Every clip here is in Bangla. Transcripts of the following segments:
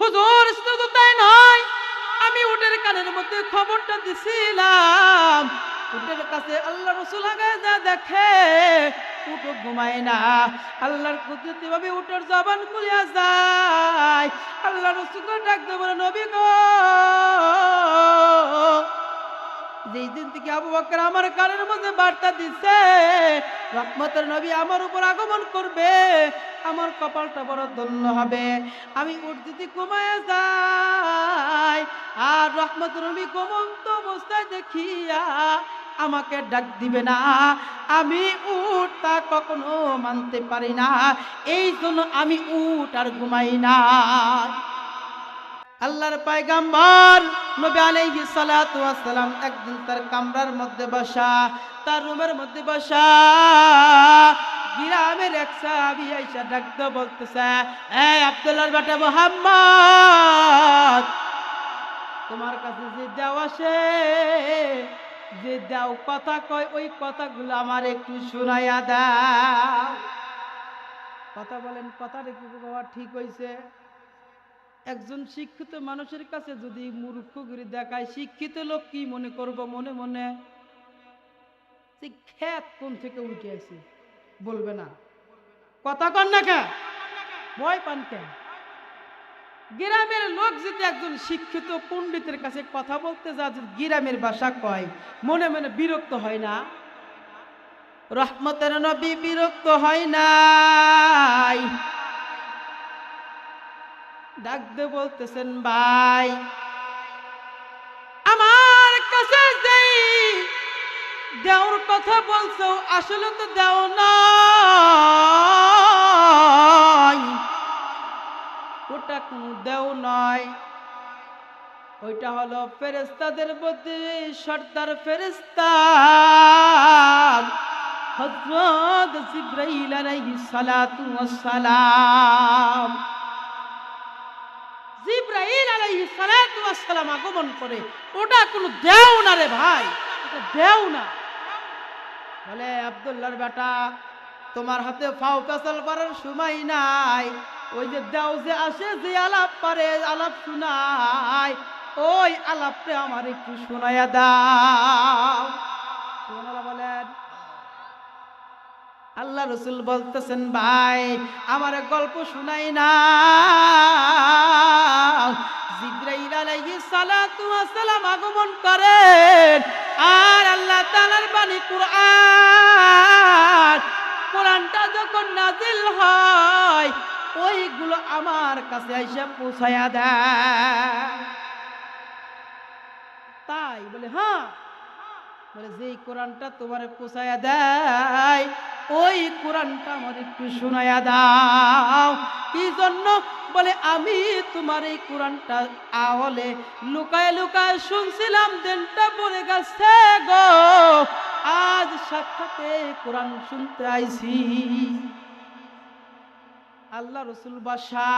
হুজুর শুধু তাই নয়, আমি উটের কানের মধ্যে খবরটা দিছিলাম, উটের কাছে আল্লাহ রাসূল আগে যা দেখে উট ঘুমায় না। আল্লাহর কুদরতি ভাবে উটের জবান খুলিয়া যায়। আল্লাহ রাসূল ডাক দিয়ে বলে, নবী গো, যেই দিন থেকে আবু বকর আমার কানের মধ্যে বার্তা দিচ্ছে রহমতের নবী আমার উপর আগমন করবে, আমার কপালটা বড় ধন্য হবে। আমি উট যদি ঘুমায় যাই আর রহমতের নবী ঘুমন্ত অবস্থায় দেখিয়া আমাকে ডাক দিবে না, আমি উট তা কখনো মানতে পারি না। এই জন্য আমি উট আর ঘুমাই না। আল্লাহর পয়গম্বর নবী আলাইহিস সালাতু ওয়াস সালাম একদিন তার কামরার মধ্যে বসা, তার রুমের মধ্যে বসা, গ্রামের এক সাহাবী আয়েশা ডাকতে বলতেছে, এই আব্দুল্লাহর বেটা মুহাম্মদ, তোমার কাছে যে দাও আসে, যে দাও কথা কয়, ওই কথাগুলো আমার একটু শোনাইয়া দাও। কথা বলেন, কথাটা কি বাবা ঠিক হইছে? একজন শিক্ষিত মানুষের কাছে যদি মূর্খগিরি দেখায়, শিক্ষিত লোক কি মনে করব? মনে মনে খেত কোন থেকে উঠে আসি বলবে না। কথা কন না কে? ভয় পান কেন? গ্রামের লোক যদি একজন শিক্ষিত পণ্ডিতের কাছে কথা বলতে যা, গ্রামের ভাষা কয়, মনে মনে বিরক্ত হয় না? রহমতের নবী বিরক্ত হয় নাই। ডাক দিয়ে বলতেছেন, ভাই আমার কাছে যেই দেওর কথা বলছো আসলে তো দেও নয়, ওটা কোনো দেও নয়, ওইটা হলো ফেরেশতাদের মধ্যে সর্দার ফেরেশতা হযরত জিবরাইল আলাইহিস সালাতু ওয়াস সালাম। জিবরাইল আলাইহিস সালাতু ওয়াস সালাম আগমন করে, ওটা কোনো দেও না রে ভাই, এটা দেও না। বলে, আব্দুল্লাহর বেটা, তোমার হাতে ফাও পেছাল করার সময় নাই। ওই যে দেও যে আসে, যে আলাপ পারে, আলাপ শোনায়, ওই আলাপটা আমার একটু শোনাইয়া দাও। সুবহানাল্লাহ বলেন। আল্লাহ রাসূল বলতেছেন, ভাই আমার গল্প শুনাই না। জিবরাইল আলাইহিস সালাতু ওয়াস সালাম আগমন করেন, আর আল্লাহ তাআলার বাণী কুরআন, কোরআনটা যখন নাজিল হয় ওইগুলো আমার কাছে এসে পৌঁছায়া দেয়। তাই বলে, হ্যাঁ। বলে, যেই কোরআনটা তোমার পৌঁছায়া দেয় ওই কোরআনটা আমার একটু শোনায়া দাও। কি জন্য? বলে, আমি তোমার এই কোরআনটা আওয়ালে লুকায় লুকায় শুনছিলাম, দিনটা পড়ে গেছে গো, আজ সাক্ষাতে কোরআন শুনতে আইছি। আল্লাহ রাসূল বাসা,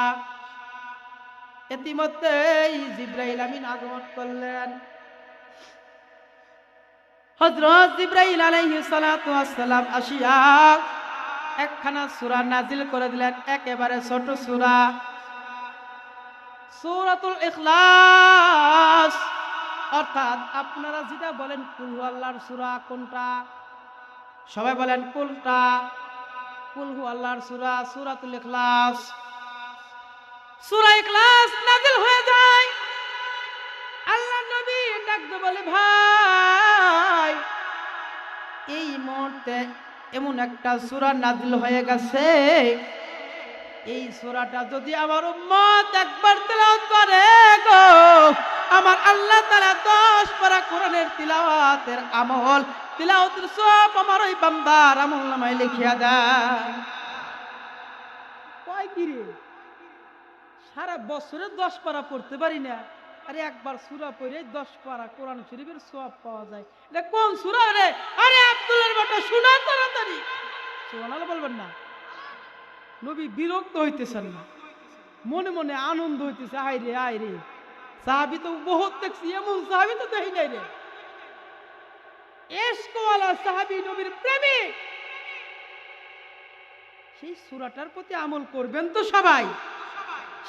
ইতিমধ্যেই জিবরাইল আমিন আগমন করলেন। হযরত জিবরাইল আলাইহিস সালাতু ওয়াস সালাম আসিয়া একখানা সূরা নাজিল করে দিলেন, একেবারে ছোট সূরা, সূরাতুল ইখলাস। অর্থাৎ আপনারা যেটা বলেন কুল হু আল্লাহর সূরা কোনটা? সবাই বলেন কোনটা? কুল হু আল্লাহর সূরা, সূরাতুল ইখলাস। সূরা ইখলাস নাজিল হয়ে যায়। আল্লাহ নবী ডাকতে বলে, ভাই এই মুহূর্তে এমন একটা সূরা নাজিল হয়ে গেছে, এই সূরাটা যদি আমার উম্মত একবার তেলাওয়াত করে গো, আমার আল্লাহ তাআলা 10 পারা কোরআনের তিলাওয়াতের আমল, তিলাওয়াতের সব আমার ওই বান্দার আমলনামায় লিখিয়া দেয়। কয় কি রে, সারা বছরে 10 পারা পড়তে পারি না, আরে একবার সূরা পড়ে 10 পারা কোরআন শরীফের সওয়াব পাওয়া যায়। এটা কোন সূরা রে? আরে আব্দুল্লাহর বেটা শোনা তাড়াতাড়ি। সুবহানাল্লাহ বলবেন না? নবী বিরক্ত হইতেছেন না, মনে মনে আনন্দ হইতেছে, আয় রে আয় রে, সাহাবী তো বহুত দেখছি, এমন সাহাবী তো দেখি নাই রে। ইশকওয়ালা সাহাবী, নবীর প্রেমিক, সেই সূরাটার প্রতি আমল করবেন তো সবাই।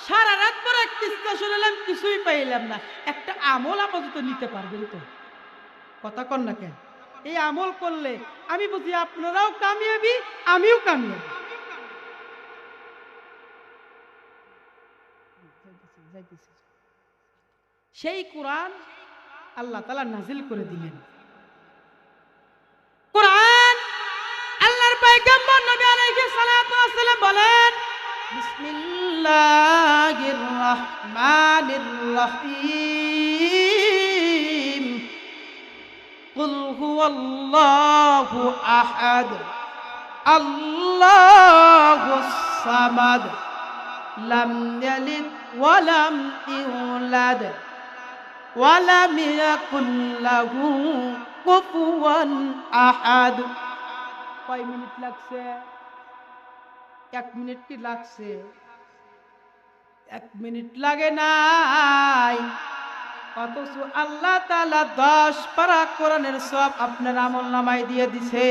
সারা রাত পরে কিস্তা শুনলাম কিছুই পাইলাম না, একটা আমল আপাতত নিতে পারবেন তো? কথা কন না কেন? এই আমল করলে আমি বুঝি আপনারাও কামিয়াবি, আমিও কামিয়াবি। সেই কোরআন আল্লাহ তাআলা নাজিল করে দিলেন। কোরআন আল্লাহর পয়গম্বর নবী আলাইহিস সালাতু ওয়াস সালাম বলেন, বিসমিল্লাহির রহমানির রহিম, কুল হুয়াল্লাহু আহাদ, আল্লাহুস সামাদ, লাম ইয়ালিদ ওয়া লাম ইউলাদ ওয়া লাম ইয়াকুল লাহু কুফুয়ান আহাদ। কয় মিনিট লাগছে? 1 মিনিট কি লাগছে? 1 মিনিট লাগে নাই, অথচ আল্লাহ তাআলা 10 পারা কোরআনের সওয়াব আপনার আমলনামায় দিয়ে দিছে।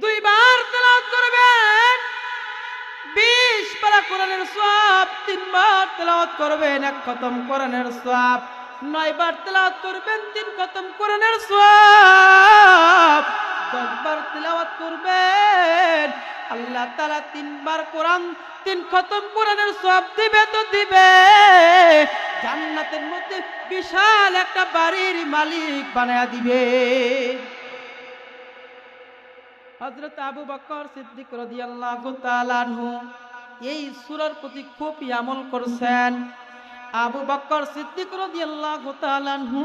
2 বার তেলাওয়াত করবেন 20 পারা কোরআনের সওয়াব, 3 বার তেলাওয়াত করবেন 1 খতম কোরআনের সওয়াব, 9 বার তেলাওয়াত করবেন 3 খতম কোরআনের সওয়াব, 10 বার তেলাওয়াত করবেন আল্লাহ তাআলা 3 বার কোরআন 3 খতম কোরআনের সওয়াব দিবে তো দিবে, জান্নাতের মধ্যে বিশাল একটা বাড়ির মালিক বানায়া দিবে। হযরত আবু বকর সিদ্দিক রাদিয়াল্লাহু তাআলা আনহু এই সূরার প্রতি খুবই আমল করছেন। আবু বকর সিদ্দিক রাদিয়াল্লাহু তাআলা আনহু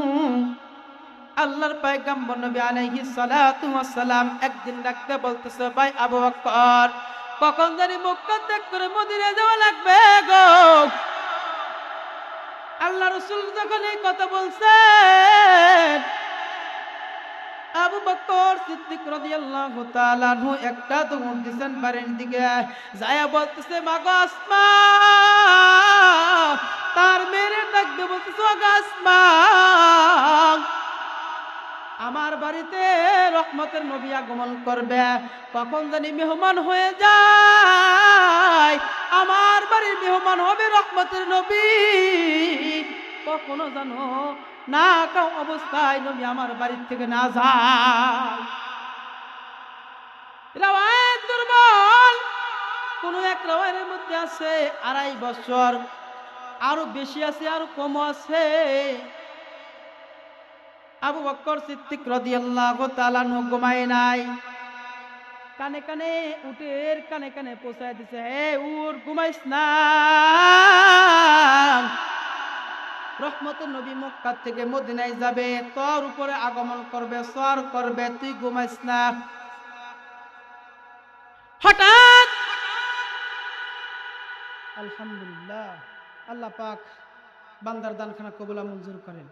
আল্লাহর পয়গম্বর নবী আলাইহিস সালাতু ওয়াস সালাম একদিন ডাকতে বলতেছে, ভাই আবু বকর, কখন জানি মক্কা ত্যাগ করে মদিনা যাওয়া লাগবে গো। আল্লাহ রাসূল যখন এই কথা বলছেন, আবু বকর সিদ্দিক রাদিয়াল্লাহু তাআলা আনহু একটা দৌড় দিয়েছেন বাড়ির দিকে, যায়া বলতেছে, মাগো আসমা, তার মেরে ডাকতে বলতেছে, ওগো আসমা, আমার বাড়িতে রহমতের নবী আগমন করবে, কখন জানি মেহমান হয়ে যায়, আমার বাড়ির মেহমান হবে রহমতের নবী, কখনো জানো না কাউ অবস্থায় নবী আমার বাড়ির থেকে না যায়। রাওয়ায়াত দুর্বল, কোন এক রাওয়ায়ের মধ্যে আছে 2.5 বছর, আরো বেশি আছে আরো কম আছে। আবু বকর সিদ্দিক রাদিয়াল্লাহু তাআলা ঘুমায় নাই, কানে কানে উটের কানে কানে পৌঁছায় দিছে, হে উট ঘুমাইস না, রহমতের নবী মক্কা থেকে মদিনায় যাবে, তোর উপরে আগমন করবে, সওয়ার করবে, তুই ঘুমাইস না। হঠাৎ আলহামদুলিল্লাহ, আল্লাহ পাক বান্দার দানখানা কবুল মঞ্জুর করেন।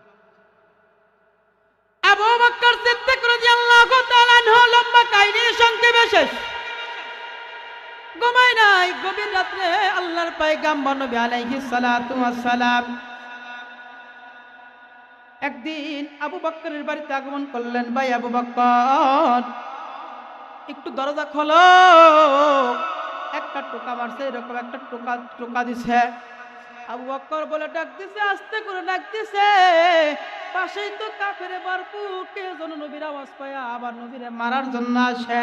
আবু বকর সিদ্দিক রাদিয়াল্লাহু তাআলা আনহু লম্বা কাহিনী সংক্ষেপে শেষ, ঘুমায় নাই। গভীর রাত্রে আল্লাহর পয়গম্বর নবী আলাইহিস সালাতু ওয়াস সালাম একদিন আবু বকরের বাড়িতে আগমন করলেন। ভাই আবু বকর, একটু দরজা খোলো। একটা টোকা মারছে, এরকম একটা টোকা দিছে। আবু বকর বলে ডাক দিছে, আস্তে করে ডাক দিছে, পাশেই তো কাফেরে ভরপুর, কে যেন নবীর আওয়াজ পায় আবার নবীরে মারার জন্য আসে।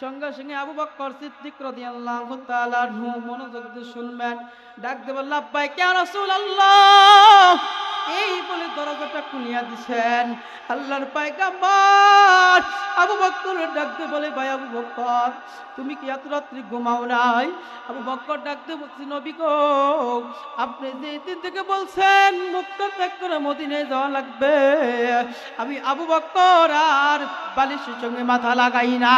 সঙ্গে সঙ্গে আবু বকর সিদ্দিক রাদিয়াল্লাহু তাআলা আনহু মনোযোগ দিয়ে শুনবেন, ডাক দিয়ে বলল, লাব্বাইক ইয়া রাসূলুল্লাহ। এই বলে দরজাটা খুলিয়া দিছেন। আল্লাহর পয়গম্বর আবু বকর ডাক দিয়ে বলে, ভাই আবু বকর, তুমি কি এত রাত্রি ঘুমাও নাই? আবু বকর ডাক দিয়ে বলছি, নবী গো, আপনি যে দিন থেকে বলছেন মক্কা ত্যাগ করে মদিনায় যাওয়া লাগবে, আমি আবু বকর আর বালিশের সঙ্গে মাথা লাগাই না।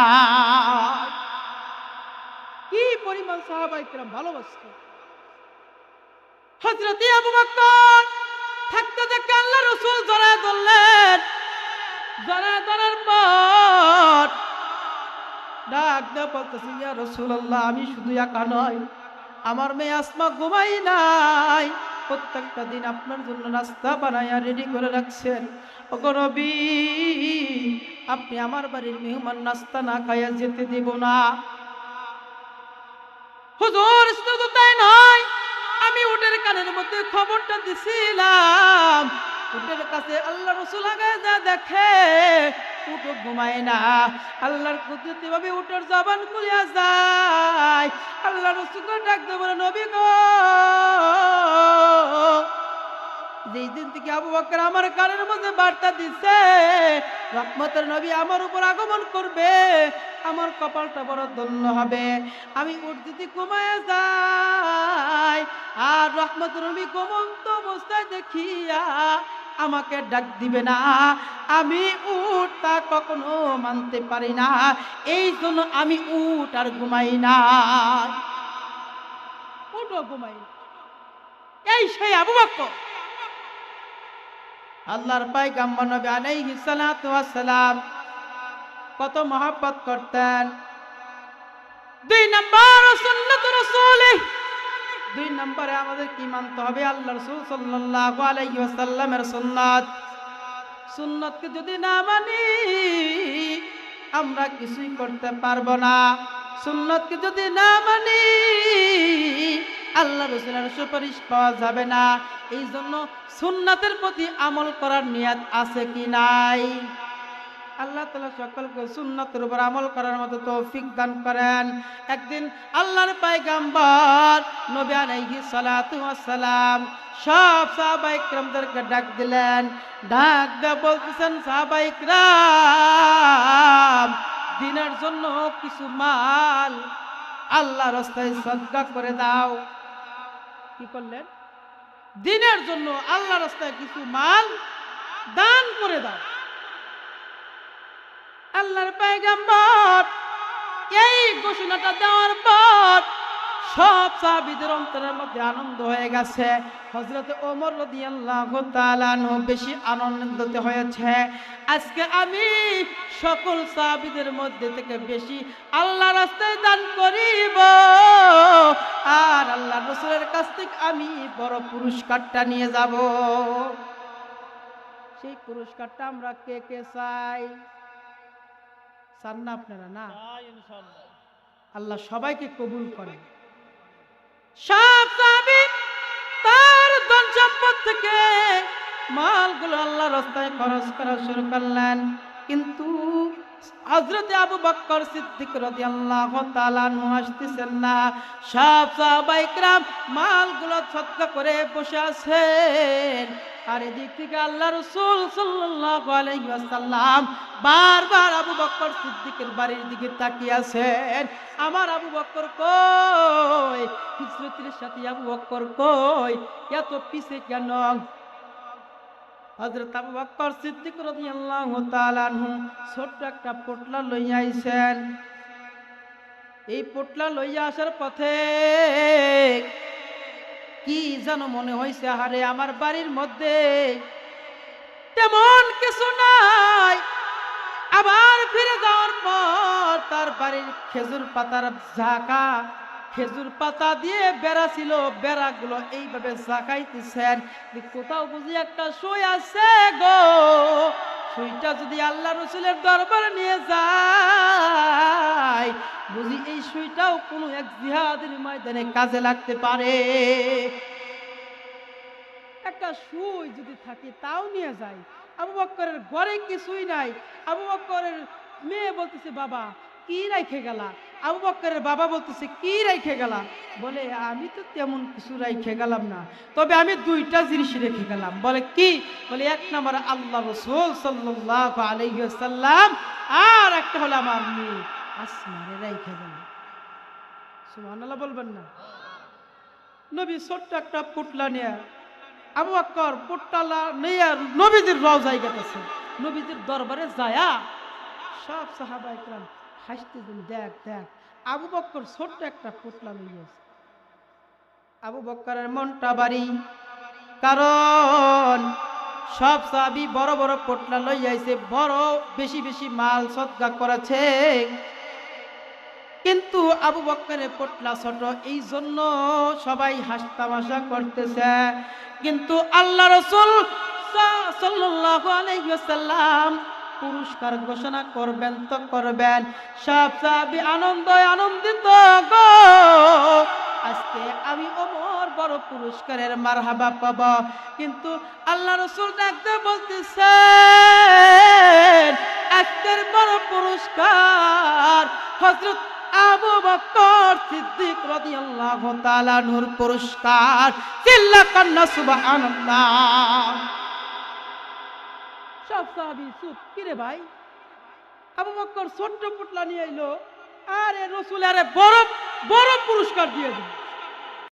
কি পরিমাণ সাহাবায়ে কেরাম ভালোবাসত হযরত আবু বকর। থাকতে থাকতে আল্লাহ রাসূল জড়ায় ধরলেন, জড়ায় ধরার পর ডাক দিয়ে বলতেছি, ইয়া রাসূলুল্লাহ, আমি শুধু একা নয়, আমার মেয়ে আসমা ঘুমাই নাই, প্রত্যেকটা দিন আপনার জন্য নাস্তা বানায়া রেডি করে রাখছেন। ওগো নবী, আপনি আমার বাড়ির মেহমান নাস্তা না খাইয়া যেতে দেব না। হুজুর শুধু তাই নয়, আমি উটের কানের মধ্যে খবরটা দিছিলাম, উটের কাছে আল্লাহ রাসূল আগে যা দেখে উট ঘুমায় না। আল্লাহর কুদরতি ভাবে উটের জবান খুলিয়া যায়। আল্লাহ রাসূল ডাক দিয়ে বলে, নবী গো, যেই দিন থেকে আবু বকর আমার কানের মধ্যে বার্তা দিচ্ছে রহমতের নবী আমার উপর আগমন করবে, আমার কপালটা বড় ধন্য হবে। আমি উট যদি ঘুমায় যাই আর রহমতের নবী ঘুমন্ত অবস্থায় দেখিয়া আমাকে ডাক দিবে না, আমি উট তা কখনো মানতে পারি না। এই জন্য আমি উট আর ঘুমাই না, উটও ঘুমাই না। এই সেই আবু বকর আল্লাহর পয়গম্বর নবী আলাইহিস সালাতু ওয়াস সালাম কত মহব্বত করতেন। 2 নম্বর সুন্নাত রাসূল, 2 নম্বরে আমাদের কি মানতে হবে? আল্লাহ রাসূল সাল্লাল্লাহু আলাইহি ওয়াসাল্লামের সুন্নাত। সুন্নাতকে যদি না মানি আমরা কিছুই করতে পারবো না। সুন্নাতকে যদি না মানি আল্লাহ রাসূলের সুপারিশ পাওয়া যাবে না। এই জন্য সুন্নাতের প্রতি আমল করার নিয়ত আছে কি নাই? আল্লাহ তাআলা সকলকে সুন্নাতের উপর আমল করার মতো তৌফিক দান করেন। একদিন আল্লাহর পয়গম্বর নবী আলাইহিস সালাতু ওয়াস সালাম সব সাহাবায়ে কিরামদেরকে ডাক দিলেন। ডাক দিয়ে বলতেছেন, সাহাবায়ে কিরাম, দিনের জন্য কিছু মাল আল্লাহর রাস্তায় সদকা করে দাও। কি করলেন? দিনের জন্য আল্লাহর রাস্তায় কিছু মাল দান করে দাও। আল্লাহর পয়গম্বর এই ঘোষণাটা দেওয়ার পর সব সাহাবীদের অন্তরের মধ্যে আনন্দ হয়ে গেছে। হযরত ওমর রাদিয়াল্লাহু তাআলা আনহু বেশি আনন্দিত হয়েছে। আজকে আমি সকল সাহাবীদের মধ্যে থেকে বেশি আল্লাহর রাস্তায় দান করিব, আর আল্লাহর রাসূলের কাছ থেকে আমি বড় পুরস্কারটা নিয়ে যাব। সেই পুরস্কারটা আমরা কে কে চাই? চান না আপনারা? না, আল্লাহ সবাইকে কবুল করেন। সব সাহাবী তার ধন সম্পদ থেকে মালগুলো আল্লাহর রাস্তায় খরচ করা শুরু করলেন, কিন্তু হযরত আবু বকর সিদ্দিক রাদিয়াল্লাহু তাআলা আনহু আসতেছেন না। সব সাহাবায়ে কিরাম মালগুলো সদকা করে বসে আছেন, আর এদিক থেকে আল্লাহ রাসূল সাল্লাল্লাহু আলাইহি ওয়াসাল্লাম বারবার আবু বকর সিদ্দিকের বাড়ির দিকে তাকিয়ে আছেন। আমার আবু বকর কই? হিজরতের সাথে আবু বকর কই? এত পিছে কেন? হযরত আবু বকর সিদ্দিক রাদিয়াল্লাহু তাআলা আনহু ছোট্ট একটা পোটলা লইয়া আইছেন। এই পোটলা লইয়া আসার পথে কি যেন মনে হইছে, আরে আমার বাড়ির মধ্যে তেমন কিছু নাই। আবার ফিরে যাওয়ার পর তার বাড়ির খেজুর পাতার ঝাঁকা, খেজুর পাতা দিয়ে বেড়া ছিল, বেড়াগুলো এইভাবে ঝাঁকাইতেছেন। কোথাও বুঝি একটা সুই আছে গো, সুইটা যদি আল্লাহ রাসূলের দরবারে নিয়ে যায় বুঝি এই সুইটাও কোনো এক জিহাদের ময়দানে কাজে লাগতে পারে। একটা সুই যদি থাকে তাও নিয়ে যায়। আবু বকরের ঘরে কিছুই নাই। আবু বকরের মেয়ে বলতেছে, বাবা কি রাইখে গেলা? আবু বকরের বাবা বলতেছে, কি রাইখে গেলা? বলে, আমি তো তেমন কিছু রাইখে গেলাম না, তবে আমি 2টা জিনিস রেখে গেলাম। বলে কি? বলে, 1 নম্বর আল্লাহ রাসূল সাল্লাল্লাহু আলাইহি ওয়াসাল্লাম, আর একটা হলো আমার মেয়ে আসমারে রাইখে গেলাম। সুবহানাল্লাহ বলবেন না? নবী ছোট্ট একটা পুটলা নিয়ে, আবু বকর পুটলা নিয়ে নবীজির রওজায় গেছে। নবীজির দরবারে যায়া সব সাহাবায়ে কিরাম হাসতেছেন, দেখ দেখ আবু বকর ছোট্ট একটা পুটলা লইয়াছে। আবু বকরের মনটা ভারী, কারণ সব সাহাবী বড় বড় পুটলা লইয়াছে, বড় বেশি বেশি মাল সদকা করেছে, কিন্তু আবু বকরের পুটলা ছোট, এই জন্য সবাই হাসতামাশা করতেছে। কিন্তু আল্লাহ রাসূল সাল্লাল্লাহু আলাইহি ওয়াসাল্লাম পুরস্কার ঘোষণা করবেন তো করবেন। সব সাহাবী আনন্দিত গো, আজকে আমি ওমর বড় পুরস্কারের মারহাবা পাব। কিন্তু আল্লাহ রাসূল ডাকতে বলতেছেন আজকের বড় পুরস্কার হযরত আবু বকর সিদ্দিক রাদিয়াল্লাহু তাআলা নূর পুরস্কার। চিল্লাকান্না সুবহানাল্লাহ। সব সাহাবী চুপ। কিরে ভাই, আবু বকর ছোট্ট পুটলা নিয়ে এলো, আরে রাসূল আরে বড় বড় পুরস্কার দিয়ে দিল।